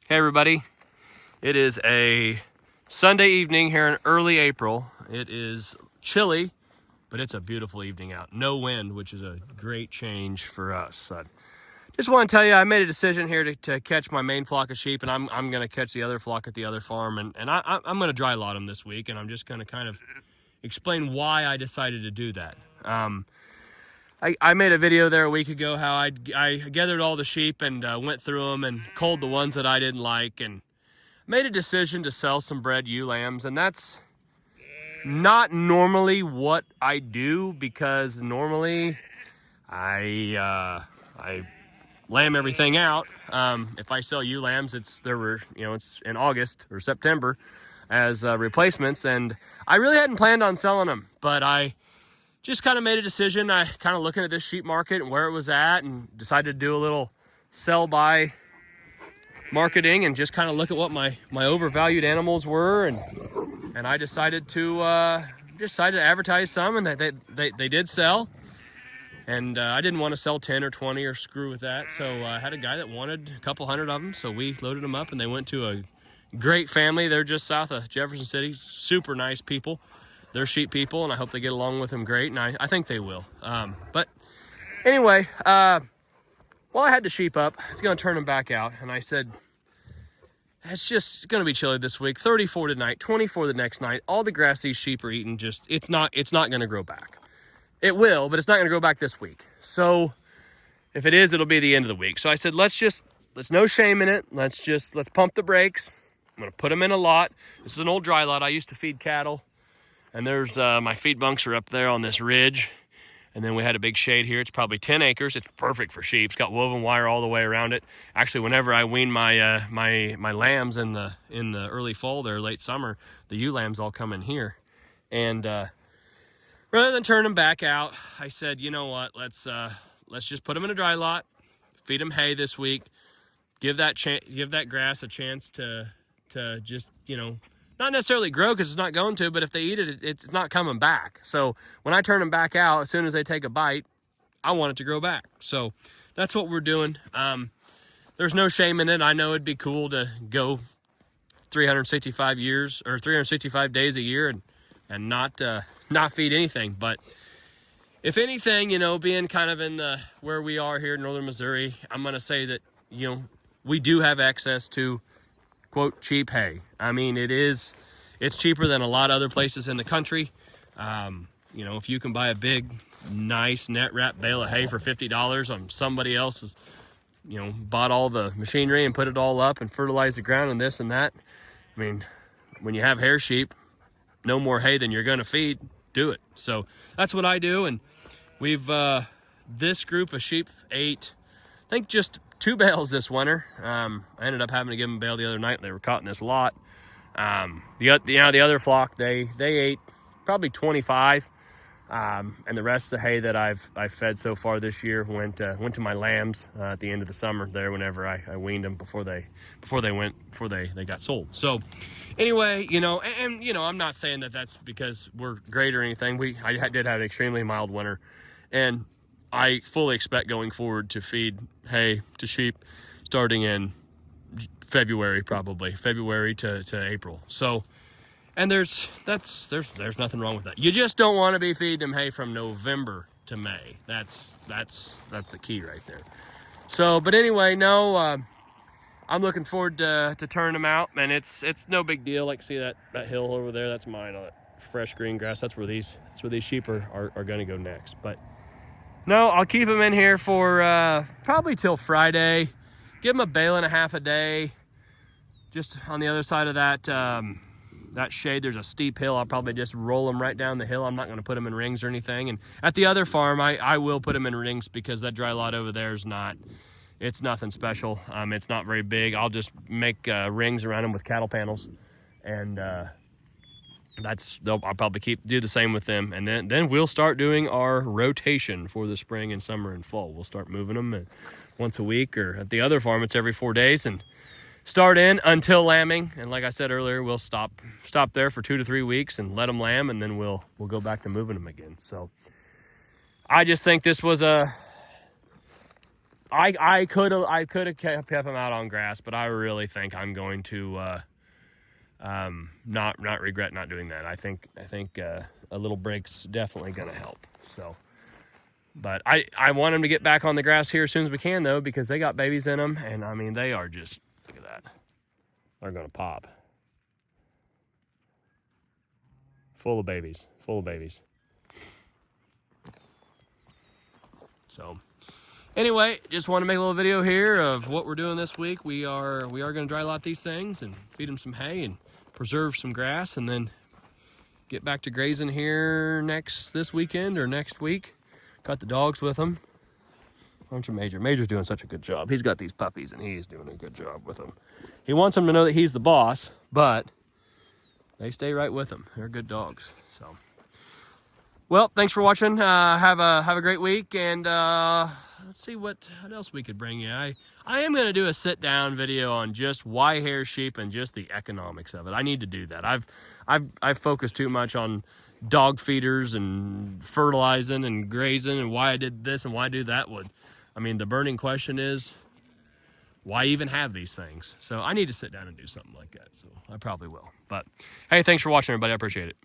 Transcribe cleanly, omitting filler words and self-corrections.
Hey everybody, it is a Sunday evening here in early April. It is chilly, but it's a beautiful evening out. No wind, which is a great change for us. I just want to tell you, I made a decision here to catch my main flock of sheep, and I'm going to catch the other flock at the other farm, and I'm going to dry lot them this week, and I'm just going to kind of explain why I decided to do that. I made a video there a week ago how I gathered all the sheep and went through them and culled the ones that I didn't like and made a decision to sell some bred ewe lambs. And that's not normally what I do, because normally I lamb everything out. If I sell ewe lambs, it's in August or September as replacements, and I really hadn't planned on selling them, but I just kind of made a decision. I kind of looking at this sheep market and where it was at, and decided to do a little sell by marketing and just kind of look at what my overvalued animals were, and I decided to advertise some, and they did sell. And I didn't want to sell 10 or 20 or screw with that, so I had a guy that wanted a couple hundred of them, so we loaded them up, and they went to a great family. They're just south of Jefferson City. Super nice people. They're sheep people, and I hope they get along with them great, and I think they will. But anyway, while I had the sheep up, I was going to turn them back out, and I said, it's just going to be chilly this week. 34 tonight, 24 the next night. All the grass these sheep are eating, it's not going to grow back. It will, but it's not going to grow back this week. So if it is, it'll be the end of the week. So I said, let's no shame in it. Let's pump the brakes. I'm going to put them in a lot. This is an old dry lot. I used to feed cattle. And there's my feed bunks are up there on this ridge. And then we had a big shade here. It's probably 10 acres. It's perfect for sheep. It's got woven wire all the way around it. Actually, whenever I wean my my lambs in the early fall there, late summer, the ewe lambs all come in here. And rather than turn them back out, I said, you know what? Let's just put them in a dry lot, feed them hay this week, give that grass a chance to just, not necessarily grow, because it's not going to, but if they eat it, it's not coming back. So when I turn them back out, as soon as they take a bite, I want it to grow back. So that's what we're doing. There's no shame in it. I know it'd be cool to go 365 years or 365 days a year and not feed anything. But if anything, being kind of in where we are here in northern Missouri, I'm going to say that, we do have access to, quote, cheap hay. I mean, it's cheaper than a lot of other places in the country. If you can buy a big, nice net wrap bale of hay for $50 on somebody else's, bought all the machinery and put it all up and fertilized the ground and this and that. I mean, when you have hair sheep, no more hay than you're going to feed, do it. So that's what I do. And we've, this group of sheep ate, I think, just 2 bales this winter. I ended up having to give them a bale the other night. They were caught in this lot. The other flock, they ate probably 25. And the rest of the hay that I've fed so far this year went to my lambs at the end of the summer there, whenever I weaned them before they got sold. So anyway, I'm not saying that that's because we're great or anything. I did have an extremely mild winter, and I fully expect going forward to feed hay to sheep starting in February, probably February to April. So, and there's nothing wrong with that. You just don't want to be feeding them hay from November to May. That's the key right there. So, but anyway, I'm looking forward to turning them out, and it's no big deal. Like, see that hill over there? That's mine. All that fresh green grass. That's where these sheep are going to go next. But no, I'll keep them in here for probably till Friday. Give them a bale and a half a day. Just on the other side of that shade, there's a steep hill. I'll probably just roll them right down the hill. I'm not going to put them in rings or anything. And at the other farm, I will put them in rings, because that dry lot over there it's nothing special. It's not very big. I'll just make rings around them with cattle panels, and I'll probably do the same with them. And then we'll start doing our rotation for the spring and summer and fall. We'll start moving them once a week, or at the other farm, it's every 4 days, and start in until lambing. And like I said earlier, we'll stop there for 2 to 3 weeks and let them lamb, and then we'll go back to moving them again. So I just think this was a I could have kept him out on grass, but I really think I'm going to not regret not doing that. I think a little break's definitely going to help. So, but I want him to get back on the grass here as soon as we can, though, because they got babies in them, and I mean they are just, look at that, they're going to pop. Full of babies. So anyway, just want to make a little video here of what we're doing this week. We are going to dry lot these things and feed them some hay and preserve some grass, and then get back to grazing here this weekend or next week. Got the dogs with them. Aren't you, Major? Major's doing such a good job. He's got these puppies and he's doing a good job with them. He wants them to know that he's the boss, but they stay right with him. They're good dogs. So, well, thanks for watching. Have a great week, and let's see what else we could bring you. I am going to do a sit-down video on just why hair sheep and just the economics of it. I need to do that. I've focused too much on dog feeders and fertilizing and grazing and why I did this and why I do that. I mean, the burning question is, why even have these things? So I need to sit down and do something like that. So I probably will. But hey, thanks for watching, everybody. I appreciate it.